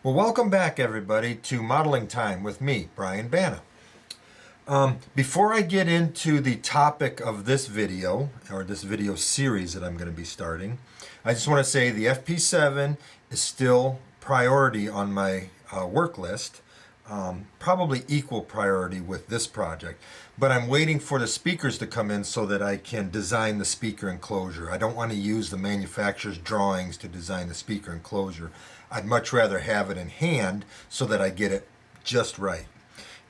Well, welcome back, everybody, to Modeling Time with me, Brian Banna. Before I get into the topic of this video, or this video series that I'm going to be starting, I just want to say the FP7 is still priority on my work list, probably equal priority with this project. But I'm waiting for the speakers to come in so that I can design the speaker enclosure. I don't want to use the manufacturer's drawings to design the speaker enclosure. I'd much rather have it in hand so that I get it just right.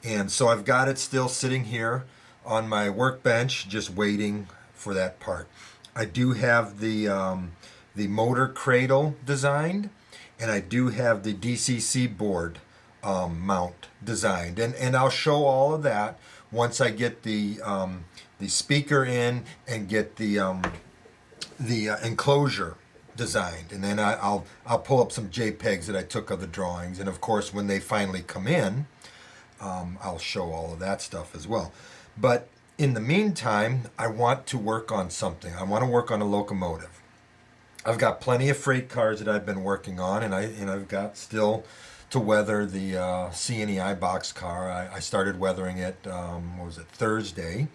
And so I've got it still sitting here on my workbench, just waiting for that part. I do have the motor cradle designed, and I do have the DCC board mount designed, and I'll show all of that once I get the speaker in and get the enclosure designed, and then I'll pull up some JPEGs that I took of the drawings, and of course when they finally come in, I'll show all of that stuff as well. But in the meantime, I want to work on something. I want to work on a locomotive. I've got plenty of freight cars that I've been working on, and I've got still to weather the C&EI boxcar. I started weathering it, what was it, Thursday,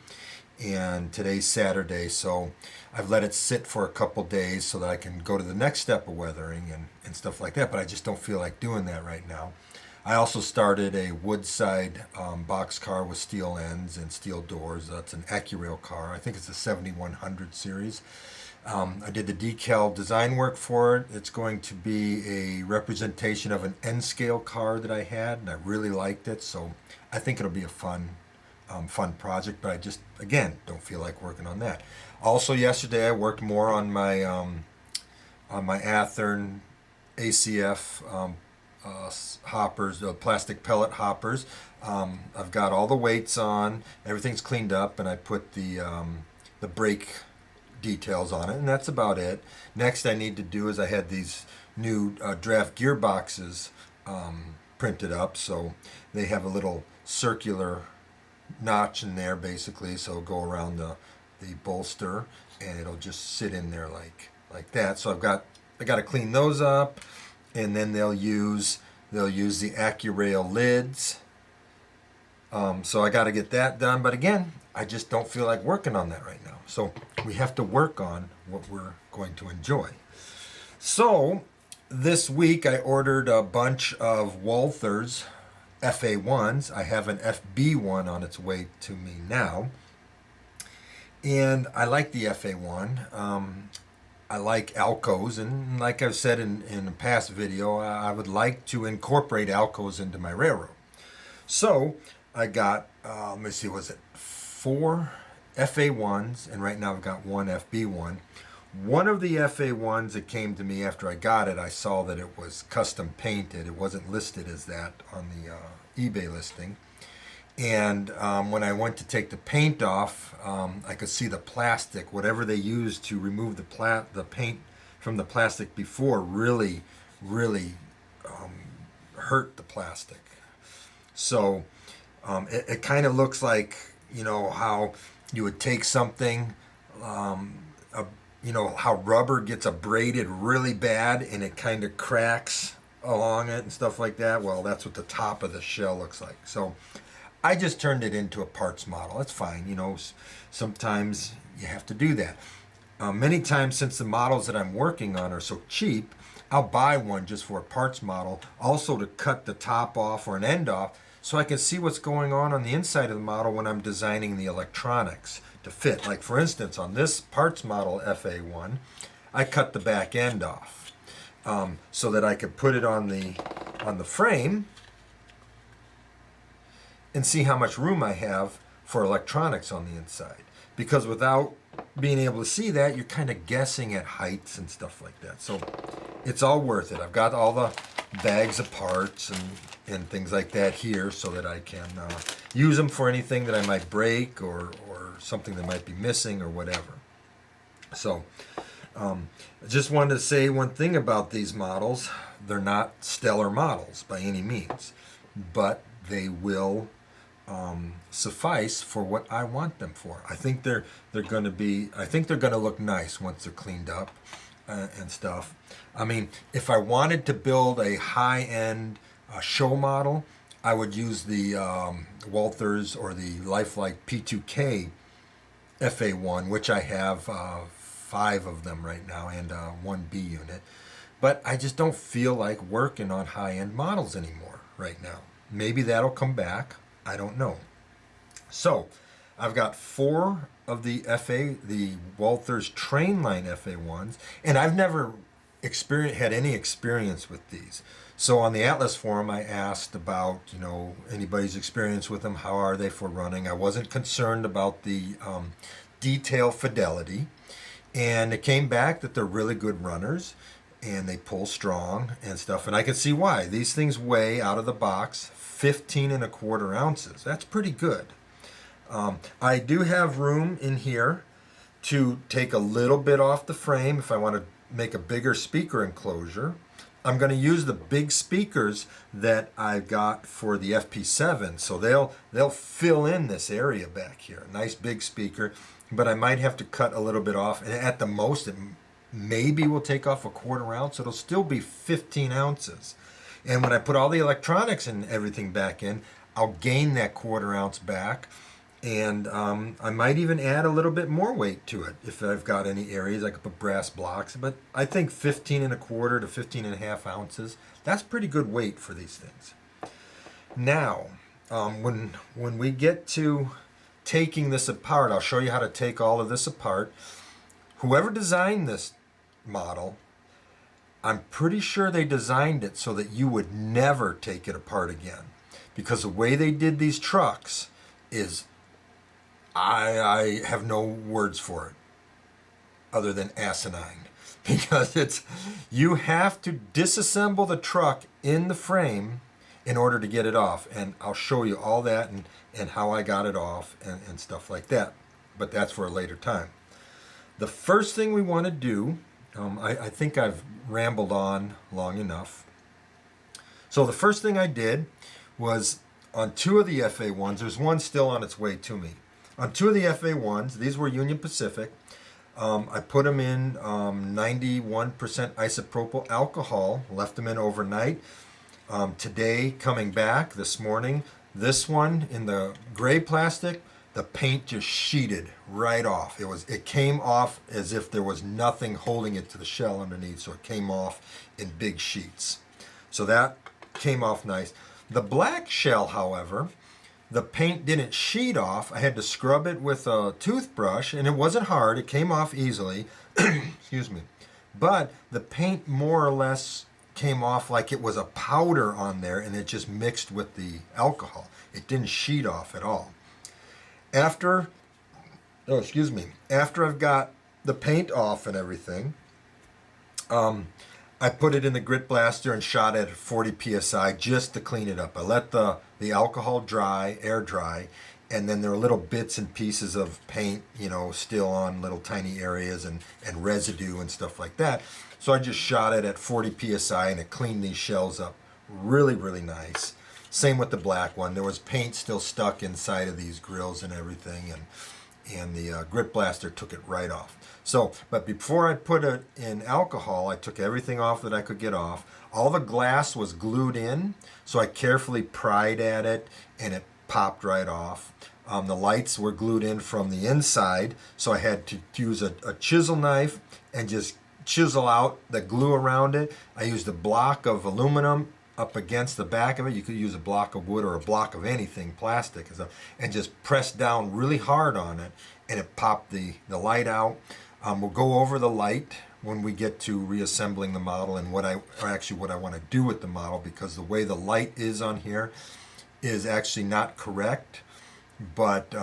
and today's Saturday, so I've let it sit for a couple days so that I can go to the next step of weathering and stuff like that, but I just don't feel like doing that right now. I also started a woodside boxcar with steel ends and steel doors. That's an AccuRail car. I think it's a 7100 series. I did the decal design work for it. It's going to be a representation of an N-scale car that I had, and I really liked it, so I think it'll be a fun project, but I just, again, don't feel like working on that. Also, yesterday I worked more on my Athearn ACF hoppers, plastic pellet hoppers. I've got all the weights on, everything's cleaned up, and I put the brake details on it, and that's about it. Next I need to do is I had these new draft gearboxes printed up, so they have a little circular notch in there basically, so it'll go around the bolster and it'll just sit in there like that. So I got to clean those up, and then they'll use the AccuRail lids. So I got to get that done, but again, I just don't feel like working on that right now. So we have to work on what we're going to enjoy. So this week I ordered a bunch of Walthers FA1s. I have an FB1 on its way to me now. And I like the FA1. I like Alcos, and like I've said in a past video, I would like to incorporate Alcos into my railroad. So I got, let me see, was it 4 FA1s, and right now I've got 1 FB1. One of the FA1s that came to me after I got it, I saw that it was custom painted. It wasn't listed as that on the eBay listing. And when I went to take the paint off, I could see the plastic, whatever they used to remove the paint from the plastic before, really hurt the plastic. So it kind of looks like, you know, how you would take something, you know, how rubber gets abraded really bad and it kind of cracks along it and stuff like that. Well, that's what the top of the shell looks like. So I just turned it into a parts model. That's fine, you know, sometimes you have to do that. Many times, since the models that I'm working on are so cheap, I'll buy one just for a parts model, also to cut the top off or an end off so I can see what's going on the inside of the model when I'm designing the electronics to fit. Like for instance, on this parts model FA1, I cut the back end off so that I could put it on the frame and see how much room I have for electronics on the inside. Because without being able to see that, you're kind of guessing at heights and stuff like that. So it's all worth it. I've got all the bags of parts and things like that here so that I can use them for anything that I might break or something that might be missing or whatever. So I just wanted to say one thing about these models. They're not stellar models by any means, but they will suffice for what I want them for. I think they're going to be. I think they're going to look nice once they're cleaned up. and stuff. I mean, if I wanted to build a high-end show model, I would use the Walthers or the Lifelike P2K FA1, which I have 5 of them right now, and one B unit. But I just don't feel like working on high-end models anymore right now. Maybe that'll come back. I don't know. So I've got 4 of the Walthers Trainline FA1s, and I've never had any experience with these. So on the Atlas forum, I asked about, anybody's experience with them. How are they for running? I wasn't concerned about the detail fidelity, and it came back that they're really good runners, and they pull strong and stuff. And I can see why. These things weigh out of the box 15 1/4 ounces. That's pretty good. I do have room in here to take a little bit off the frame if I want to make a bigger speaker enclosure. I'm going to use the big speakers that I got for the FP7, so they'll fill in this area back here. Nice big speaker, but I might have to cut a little bit off, and at the most it maybe will take off 1/4 ounce. It'll still be 15 ounces. And when I put all the electronics and everything back in, I'll gain that 1/4 ounce back. And I might even add a little bit more weight to it if I've got any areas. I could put brass blocks, but I think 15 1/4 to 15 1/2 ounces, that's pretty good weight for these things. Now, when we get to taking this apart, I'll show you how to take all of this apart. Whoever designed this model, I'm pretty sure they designed it so that you would never take it apart again. Because the way they did these trucks is, I have no words for it other than asinine. Because you have to disassemble the truck in the frame in order to get it off. And I'll show you all that and how I got it off and stuff like that. But that's for a later time. The first thing we want to do, I think I've rambled on long enough. So the first thing I did was on 2 of the FA1s, there's one still on its way to me. On 2 of the FA1s, these were Union Pacific, I put them in 91% isopropyl alcohol, left them in overnight. Today, coming back this morning, this one in the gray plastic, the paint just sheeted right off. It came off as if there was nothing holding it to the shell underneath, so it came off in big sheets. So that came off nice. The black shell, however, the paint didn't sheet off. I had to scrub it with a toothbrush, and it wasn't hard. It came off easily. Excuse me. But the paint more or less came off like it was a powder on there, and it just mixed with the alcohol. It didn't sheet off at all. After I've got the paint off and everything, I put it in the grit blaster and shot it at 40 psi just to clean it up. I let the alcohol dry, air dry, and then there are little bits and pieces of paint, still on little tiny areas and residue and stuff like that. So I just shot it at 40 psi and it cleaned these shells up really, really nice. Same with the black one. There was paint still stuck inside of these grills and everything, and the grit blaster took it right off. So, but before I put it in alcohol, I took everything off that I could get off. All the glass was glued in, so I carefully pried at it, and it popped right off. The lights were glued in from the inside, so I had to use a chisel knife and just chisel out the glue around it. I used a block of aluminum up against the back of it. You could use a block of wood or a block of anything, plastic, and just press down really hard on it, and it popped the light out. We'll go over the light when we get to reassembling the model and what I want to do with the model, because the way the light is on here is actually not correct, but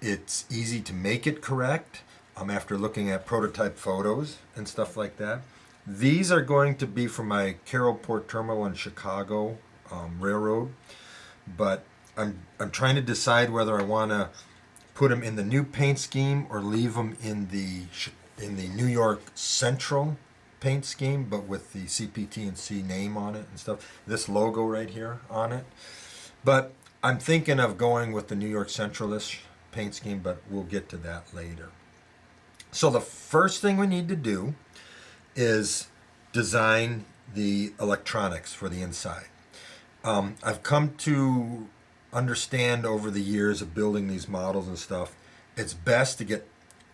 it's easy to make it correct after looking at prototype photos and stuff like that. These are going to be for my Carroll Port Terminal in Chicago Railroad, but I'm trying to decide whether I want to put them in the new paint scheme or leave them in the New York Central paint scheme, but with the CPT&C name on it and stuff. This logo right here on it. But I'm thinking of going with the New York Central-ish paint scheme, but we'll get to that later. So the first thing we need to do is design the electronics for the inside. I've come to understand over the years of building these models and stuff, it's best to get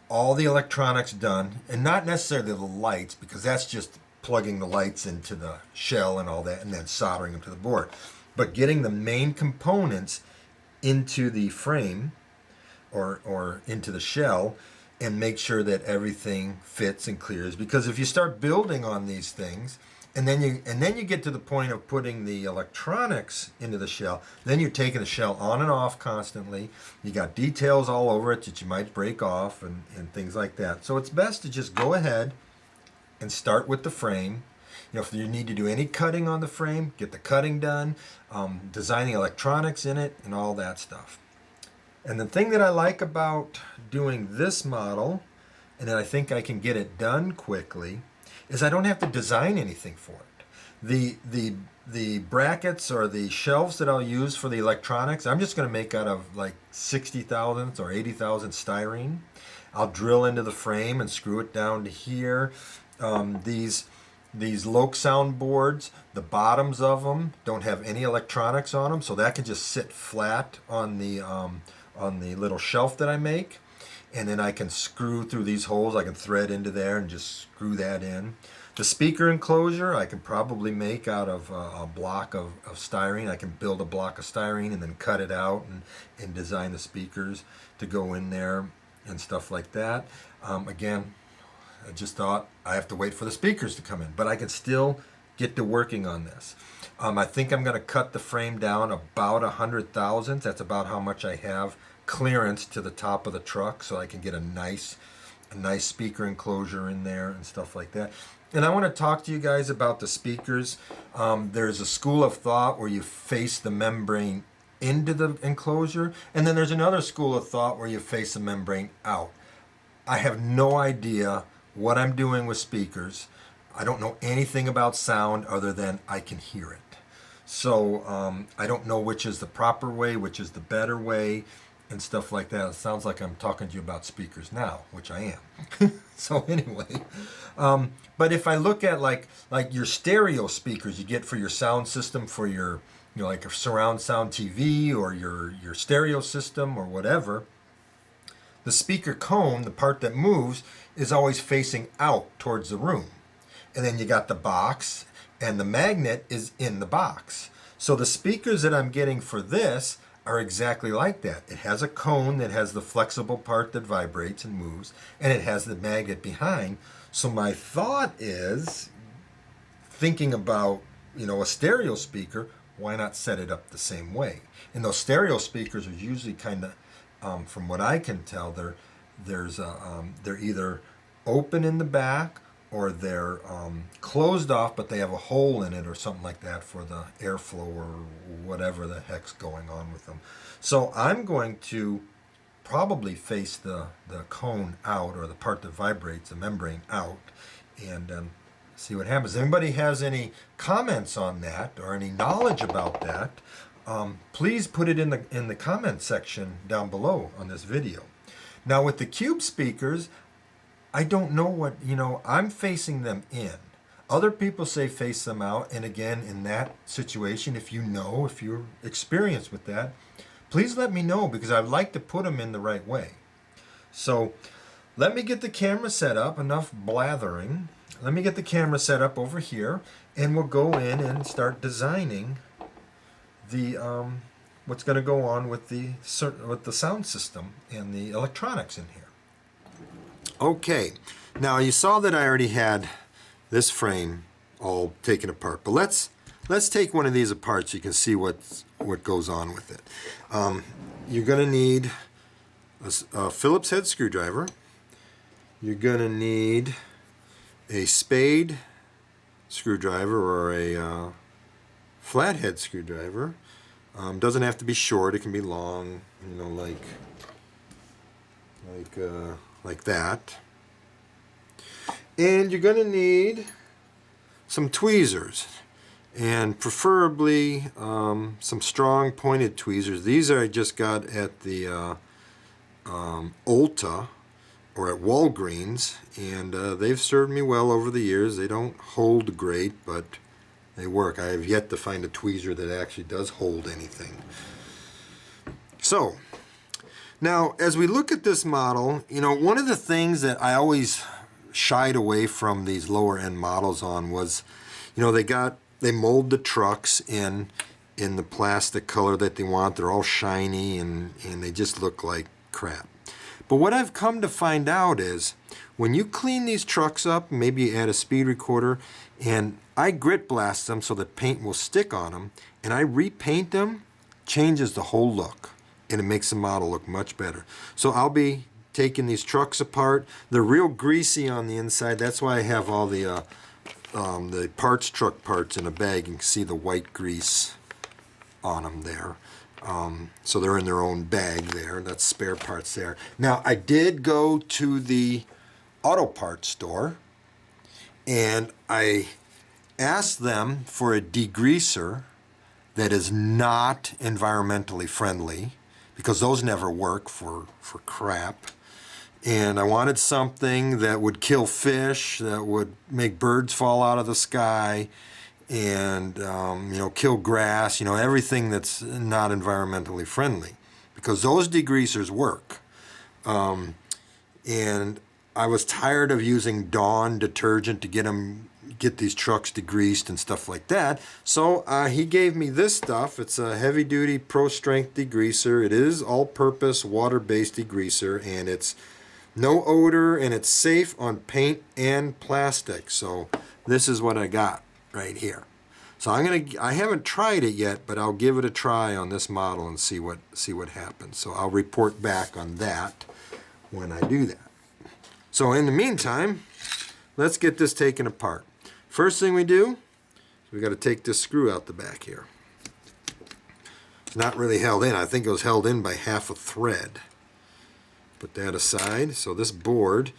all the electronics done, and not necessarily the lights, because that's just plugging the lights into the shell and all that and then soldering them to the board. But getting the main components into the frame or into the shell and make sure that everything fits and clears. Because if you start building on these things and then you get to the point of putting the electronics into the shell, then you're taking the shell on and off constantly. You got details all over it that you might break off and things like that. So it's best to just go ahead and start with the frame. You know, if you need to do any cutting on the frame, get the cutting done, designing electronics in it, and all that stuff. And the thing that I like about doing this model, and that I think I can get it done quickly, is I don't have to design anything for it. The brackets or the shelves that I'll use for the electronics, I'm just going to make out of like 60 thousandths or 80 thousandths styrene. I'll drill into the frame and screw it down to here. These Loc sound boards, the bottoms of them don't have any electronics on them, so that can just sit flat on the little shelf that I make, and then I can screw through these holes. I can thread into there and just screw that in. The speaker enclosure I can probably make out of a block of styrene. I can build a block of styrene and then cut it out and design the speakers to go in there and stuff like that. Again, I just thought I have to wait for the speakers to come in, but I can still get to working on this. I think I'm going to cut the frame down about 100 thousandths. That's about how much I have clearance to the top of the truck, so I can get a nice speaker enclosure in there and stuff like that. And I want to talk to you guys about the speakers. There's a school of thought where you face the membrane into the enclosure, and then there's another school of thought where you face the membrane out. I have no idea what I'm doing with speakers. I don't know anything about sound other than I can hear it. So I don't know which is the proper way, which is the better way, and stuff like that. It sounds like I'm talking to you about speakers now, which I am. So anyway, but if I look at like your stereo speakers you get for your sound system, for your, you know, like a surround sound TV or your stereo system or whatever, the speaker cone, the part that moves, is always facing out towards the room. And then you got the box, and the magnet is in the box. So the speakers that I'm getting for this are exactly like that. It has a cone that has the flexible part that vibrates and moves, and it has the magnet behind. So my thought is, thinking about, you know, a stereo speaker, why not set it up the same way? And those stereo speakers are usually kind of, from what I can tell, they're either open in the back or they're closed off, but they have a hole in it or something like that for the airflow or whatever the heck's going on with them. So I'm going to probably face the cone out, or the part that vibrates, the membrane out, and see what happens. If anybody has any comments on that or any knowledge about that, please put it in the comment section down below on this video. Now with the cube speakers, I don't know what, you know, I'm facing them in. Other people say face them out, and again, in that situation, if you're experienced with that, please let me know, because I'd like to put them in the right way. So let me get the camera set up, enough blathering. Let me get the camera set up over here, and we'll go in and start designing the what's going to go on with the sound system and the electronics in here. Okay, now you saw that I already had this frame all taken apart, but let's take one of these apart so you can see what goes on with it. You're going to need a Phillips head screwdriver. You're going to need a spade screwdriver or a flathead screwdriver. Doesn't have to be short; it can be long. You know, like that. And you're going to need some tweezers, and preferably some strong pointed tweezers. These I just got at the Ulta or at Walgreens, and they've served me well over the years. They don't hold great, but they work. I have yet to find a tweezer that actually does hold anything. So, now as we look at this model, you know, one of the things that I always shied away from these lower end models on was, you know, they mold the trucks in the plastic color that they want. They're all shiny and they just look like crap. But what I've come to find out is when you clean these trucks up, maybe you add a speed recorder, and I grit blast them so the paint will stick on them, and I repaint them, changes the whole look, and it makes the model look much better. So I'll be taking these trucks apart. They're real greasy on the inside. That's why I have all the truck parts in a bag. You can see the white grease on them there. So they're in their own bag there. That's spare parts there. Now, I did go to the auto parts store, and I asked them for a degreaser that is not environmentally friendly, because those never work for crap. And I wanted something that would kill fish, that would make birds fall out of the sky, and you know, kill grass, you know, everything that's not environmentally friendly, because those degreasers work. And I was tired of using Dawn detergent to get these trucks degreased and stuff like that. So he gave me this stuff. It's a heavy-duty pro-strength degreaser. It is all-purpose water-based degreaser, and it's no odor, and it's safe on paint and plastic. So this is what I got right here. So I haven't tried it yet, but I'll give it a try on this model and see what happens. So I'll report back on that when I do that. So in the meantime, let's get this taken apart. First thing we do, we got to take this screw out the back here. It's not really held in. I think it was held in by half a thread. Put that aside. So this board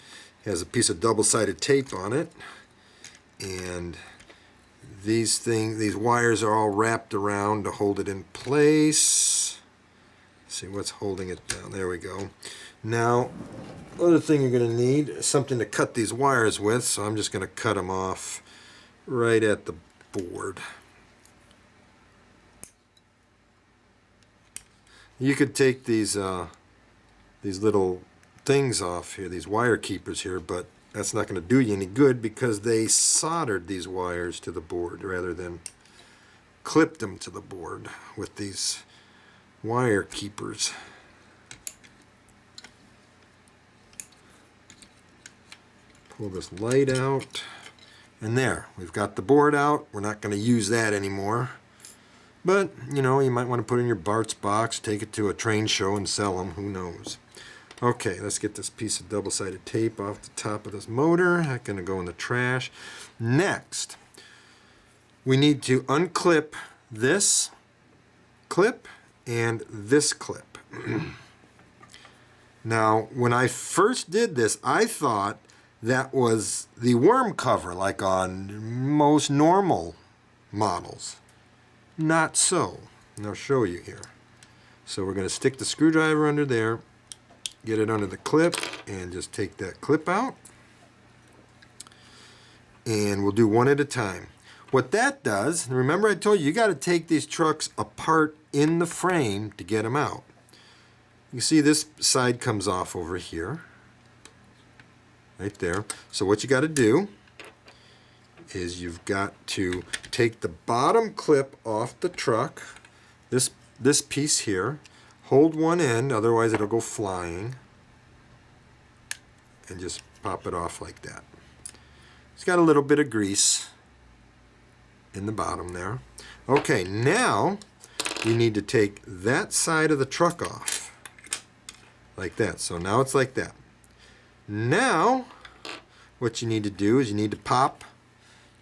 has a piece of double-sided tape on it, and these wires are all wrapped around to hold it in place. Let's see what's holding it down. There we go. Now, other thing you're going to need is something to cut these wires with, so I'm just going to cut them off right at the board. You could take these little things off here, these wire keepers here, but that's not going to do you any good because they soldered these wires to the board rather than clipped them to the board with these wire keepers. Pull this light out, and there, we've got the board out. We're not going to use that anymore. But, you know, you might want to put it in your Bart's box, take it to a train show and sell them, who knows. Okay, let's get this piece of double-sided tape off the top of this motor. That's going to go in the trash. Next, we need to unclip this clip and this clip. Now, when I first did this, I thought that was the worm cover, like on most normal models. Not so. And I'll show you here. So we're going to stick the screwdriver under there, get it under the clip, and just take that clip out. And we'll do one at a time. What that does, remember I told you, you got to take these trucks apart in the frame to get them out. You see this side comes off over here. Right there. So what you got to do is you've got to take the bottom clip off the truck, this piece here, hold one end, otherwise it'll go flying, and just pop it off like that. It's got a little bit of grease in the bottom there. Okay, now you need to take that side of the truck off like that. So now it's like that. Now what you need to do is you need to pop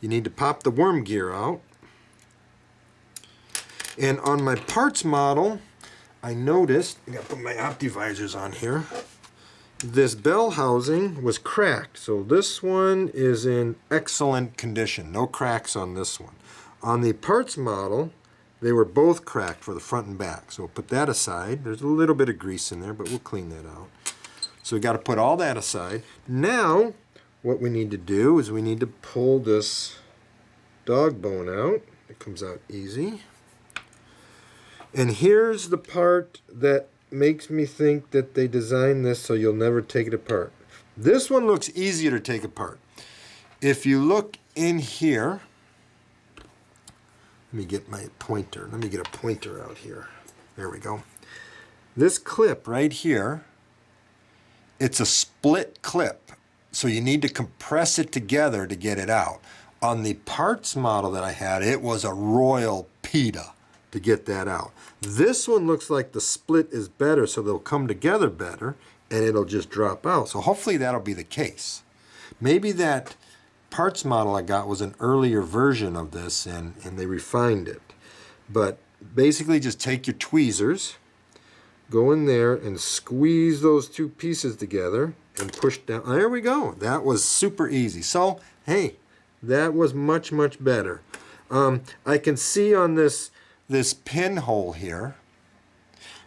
the worm gear out. And on my parts model, I noticed, I got to put my optivisors on here, this bell housing was cracked. So this one is in excellent condition. No cracks on this one. On the parts model, they were both cracked for the front and back. So we'll put that aside. There's a little bit of grease in there, but we'll clean that out. So we got to put all that aside. Now, what we need to do is we need to pull this dog bone out. It comes out easy. And here's the part that makes me think that they designed this so you'll never take it apart. This one looks easier to take apart. If you look in here, let me get my pointer. Let me get a pointer out here. There we go. This clip right here, it's a split clip. So you need to compress it together to get it out. On the parts model that I had, it was a royal PETA to get that out. This one looks like the split is better, so they'll come together better, and it'll just drop out. So hopefully that'll be the case. Maybe that parts model I got was an earlier version of this, and they refined it. But basically just take your tweezers, go in there and squeeze those two pieces together and push down. There we go. That was super easy. So, hey, that was much, much better. I can see on this pinhole here,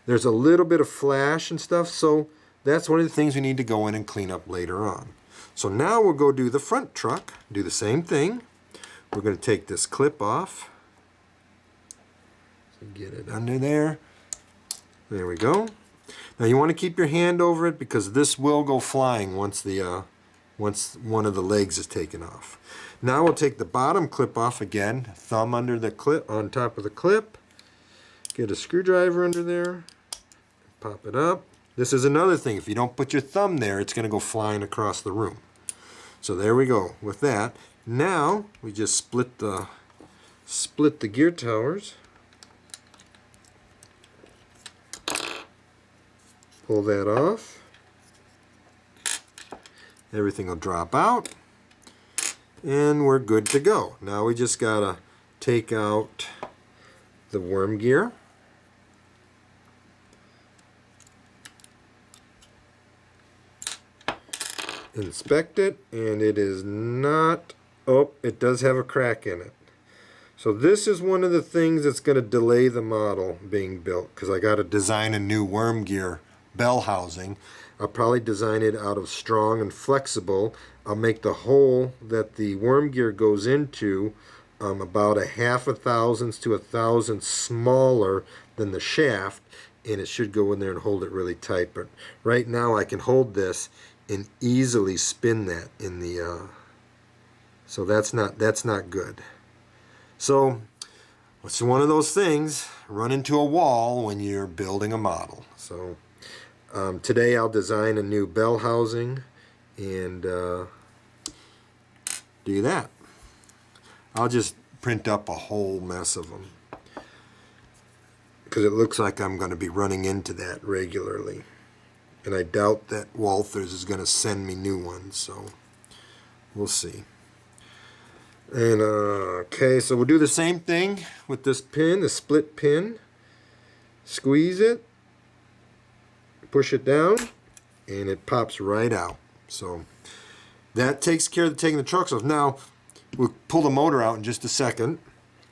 there's a little bit of flash and stuff, so that's one of the things we need to go in and clean up later on. So now we'll go do the front truck, do the same thing. We're going to take this clip off. So get it under there. There we go. Now you want to keep your hand over it because this will go flying once one of the legs is taken off. Now we'll take the bottom clip off again, thumb under the clip, on top of the clip, get a screwdriver under there, pop it up. This is another thing, if you don't put your thumb there, it's going to go flying across the room. So there we go with that. Now we just split the gear towers. Pull that off. Everything will drop out. And we're good to go. Now we just gotta take out the worm gear. Inspect it, and it is not, oh, it does have a crack in it. So this is one of the things that's going to delay the model being built, because I got to design a new worm gear bell housing. I'll probably design it out of strong and flexible. I'll make the hole that the worm gear goes into about 0.5 thousandths to 1 thousandth smaller than the shaft, and it should go in there and hold it really tight. But right now I can hold this and easily spin that in the so that's not good. So it's one of those things, run into a wall when you're building a model. So today I'll design a new bell housing and do that. I'll just print up a whole mess of them because it looks like I'm going to be running into that regularly. And I doubt that Walthers is going to send me new ones, so we'll see. And okay, so we'll do the same thing with this pin, the split pin. Squeeze it, push it down, and it pops right out. So that takes care of taking the trucks off. Now, we'll pull the motor out in just a second.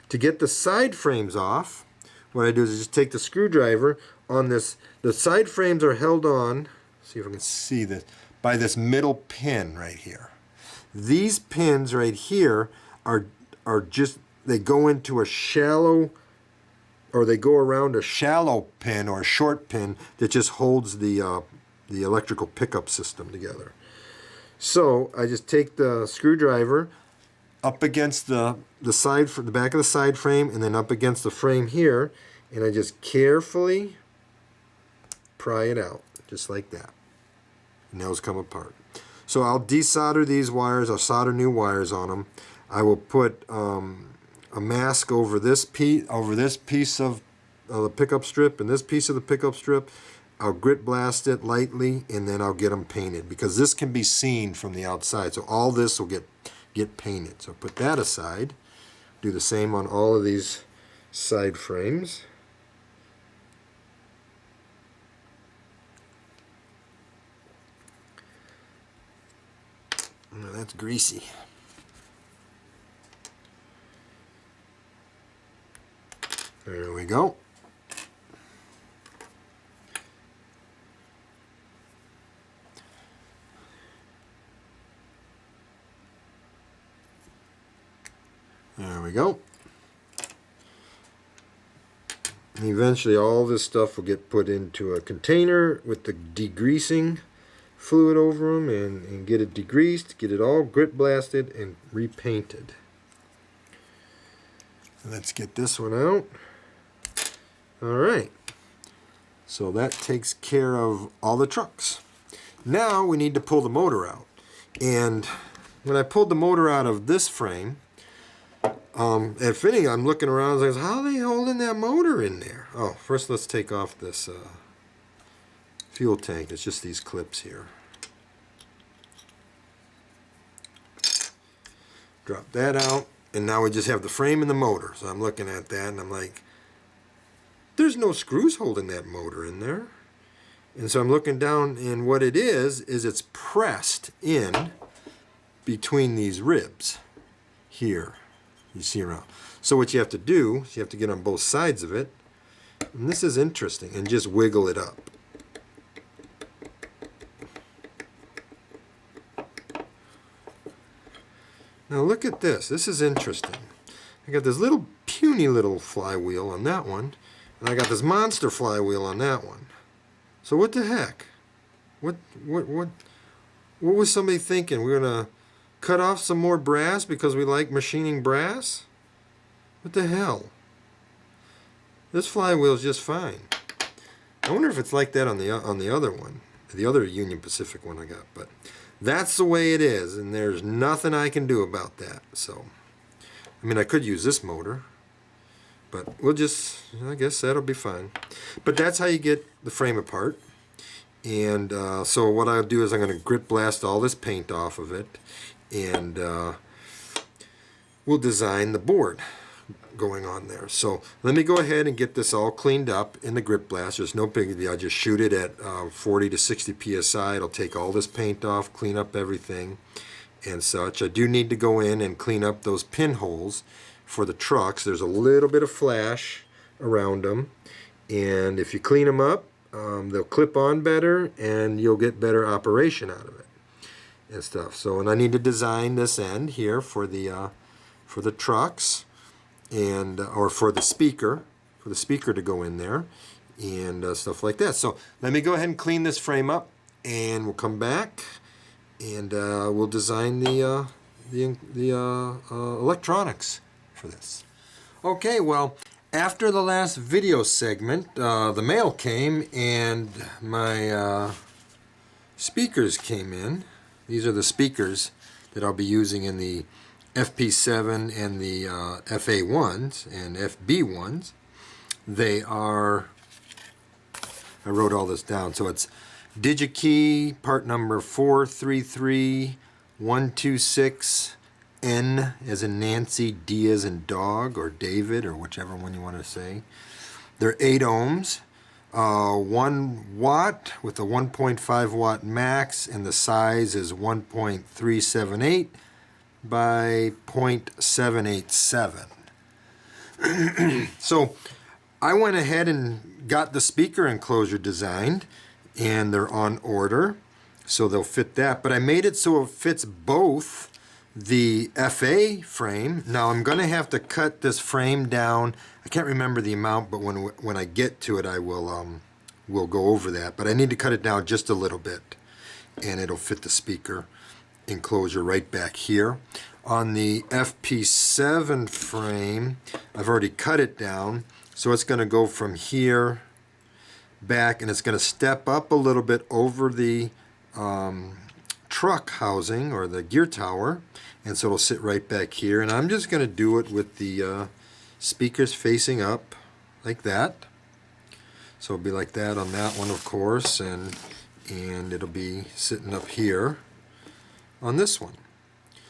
To get the side frames off, what I do is just take the screwdriver on this. The side frames are held on, see if I can see this, by this middle pin right here. These pins right here are just, they go into a shallow, or they go around a shallow pin or a short pin that just holds the electrical pickup system together. So I just take the screwdriver up against the side, the back of the side frame, and then up against the frame here, and I just carefully pry it out, just like that. And those come apart. So I'll desolder these wires, I'll solder new wires on them. I will put a mask over this piece of the pickup strip and this piece of the pickup strip. I'll grit blast it lightly, and then I'll get them painted, because this can be seen from the outside. So all this will get painted. So put that aside. Do the same on all of these side frames. Oh, that's greasy. There we go. There we go. And eventually all this stuff will get put into a container with the degreasing fluid over them and get it degreased, get it all grit blasted and repainted. Let's get this one out. Alright, so that takes care of all the trucks. Now we need to pull the motor out. And when I pulled the motor out of this frame, at fitting, I'm looking around and I was like, how are they holding that motor in there? Oh, first let's take off this fuel tank. It's just these clips here. Drop that out, and now we just have the frame and the motor. So I'm looking at that and I'm like, there's no screws holding that motor in there. And so I'm looking down, and what it is it's pressed in between these ribs here. You see around. So what you have to do is you have to get on both sides of it, and this is interesting, and just wiggle it up. Now look at this. This is interesting. I got this little puny little flywheel on that one, and I got this monster flywheel on that one. So what the heck? What was somebody thinking? We're gonna cut off some more brass because we like machining brass? What the hell? This flywheel is just fine. I wonder if it's like that on the other one, the other Union Pacific one I got. But that's the way it is, and there's nothing I can do about that. So, I mean, I could use this motor, but we'll just, I guess that'll be fine. But that's how you get the frame apart. And so what I'll do is I'm going to grit blast all this paint off of it, and we'll design the board going on there. So let me go ahead and get this all cleaned up in the grit blast. There's no big deal. I just shoot it at 40 to 60 psi. It'll take all this paint off, clean up everything and such. I do need to go in and clean up those pinholes for the trucks. There's a little bit of flash around them, and if you clean them up, they'll clip on better and you'll get better operation out of it and stuff. So, and I need to design this end here for the trucks, and or for the speaker to go in there and stuff like that. So let me go ahead and clean this frame up, and we'll come back and we'll design the electronics for this. Okay, well, after the last video segment, the mail came and my speakers came in. These are the speakers that I'll be using in the FP7 and the FA1s and FB1s. They are, I wrote all this down, so it's DigiKey part number 433126N as in Nancy, D as in dog, or David, or whichever one you want to say. They're 8 ohms, 1 watt with a 1.5 watt max, and the size is 1.378 by 0.787. So I went ahead and got the speaker enclosure designed, and they're on order, so they'll fit that. But I made it so it fits both the FA frame. Now I'm going to have to cut this frame down. I can't remember the amount, but when I get to it, I will we'll go over that. But I need to cut it down just a little bit, and it'll fit the speaker enclosure right back here. On the FP7 frame, I've already cut it down, so it's going to go from here back, and it's going to step up a little bit over the truck housing or the gear tower, and so it'll sit right back here. And I'm just going to do it with the speakers facing up like that. So it'll be like that on that one, of course, and it'll be sitting up here on this one.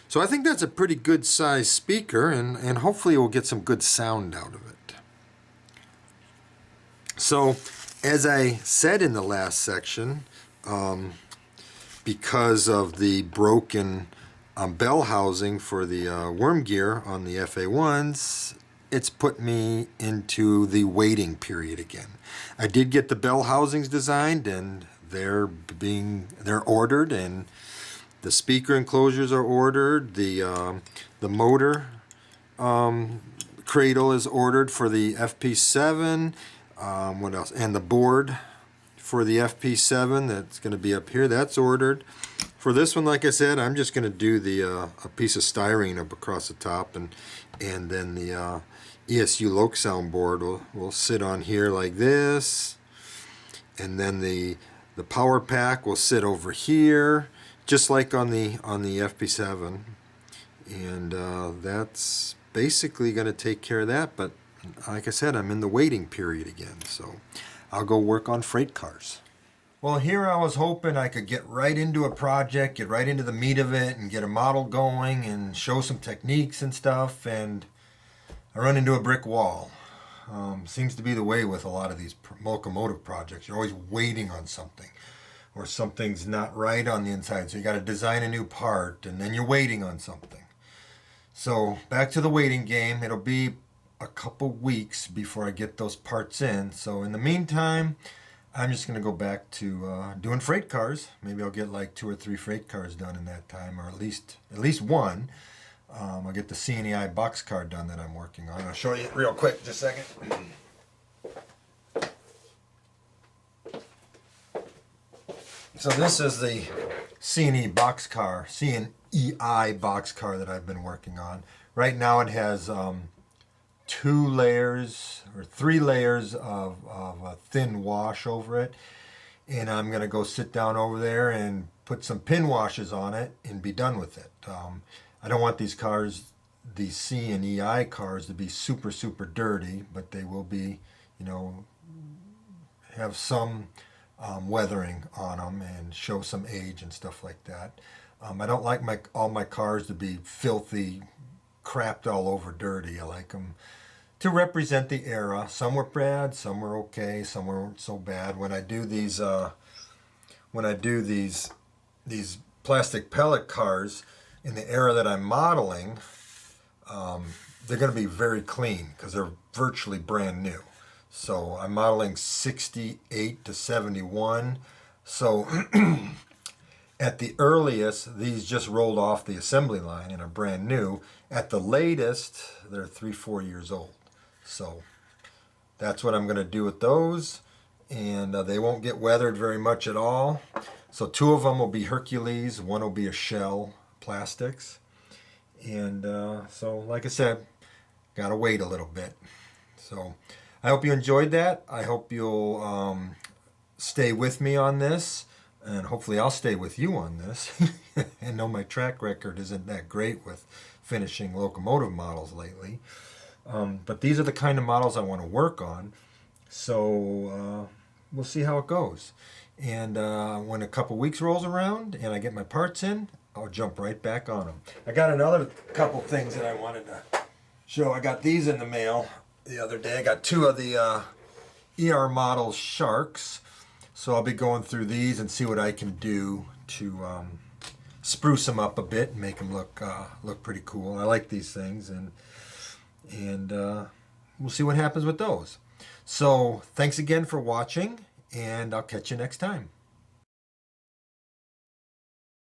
So I think that's a pretty good size speaker, and hopefully we'll get some good sound out of it. So as I said in the last section, because of the broken bell housing for the worm gear on the FA1s, it's put me into the waiting period again. I did get the bell housings designed, and they're ordered, and the speaker enclosures are ordered. The motor Cradle is ordered for the FP7. What else? And the board for the FP7 that's going to be up here, that's ordered. For this one, like I said, I'm just going to do the a piece of styrene up across the top, and then the ESU Loc sound board will sit on here like this, and then the power pack will sit over here, just like on the FP7, and that's basically going to take care of that. But like I said, I'm in the waiting period again, so I'll go work on freight cars. Well, here I was hoping I could get right into a project, get right into the meat of it, and get a model going and show some techniques and stuff, and I run into a brick wall. Seems to be the way with a lot of these locomotive projects. You're always waiting on something, or something's not right on the inside, so you got to design a new part, and then you're waiting on something. So back to the waiting game. It'll be a couple weeks before I get those parts in. So in the meantime, I'm just going to go back to doing freight cars. Maybe I'll get like 2 or 3 freight cars done in that time, or at least one. I'll get the C&EI box car done that I'm working on. I'll show you real quick, just a second. So this is the C&EI box car that I've been working on. Right now it has 2 layers or 3 layers of a thin wash over it, and I'm going to go sit down over there and put some pin washes on it and be done with it. I don't want these cars, these C&EI cars, to be super dirty, but they will be, have some weathering on them and show some age and stuff like that. I don't like all my cars to be filthy, crapped all over, dirty. I like them to represent the era. Some were bad, some were okay, some weren't so bad. When I do these plastic pellet cars in the era that I'm modeling, they're going to be very clean because they're virtually brand new. So I'm modeling 68 to 71. So at the earliest, these just rolled off the assembly line and are brand new. At the latest, they're 3-4 years old. So that's what I'm going to do with those, and they won't get weathered very much at all. So 2 of them will be Hercules, 1 will be a shell plastics, and so like I said, gotta wait a little bit. So I hope you enjoyed that. I hope you'll stay with me on this, and hopefully I'll stay with you on this. I know my track record isn't that great with finishing locomotive models lately. But these are the kind of models I want to work on, so we'll see how it goes. And when a couple weeks rolls around and I get my parts in, I'll jump right back on them. I got another couple things that I wanted to show. I got these in the mail the other day. I got 2 of the ER Models Sharks, so I'll be going through these and see what I can do to spruce them up a bit and make them look pretty cool. I like these things, and we'll see what happens with those. So thanks again for watching, and I'll catch you next time.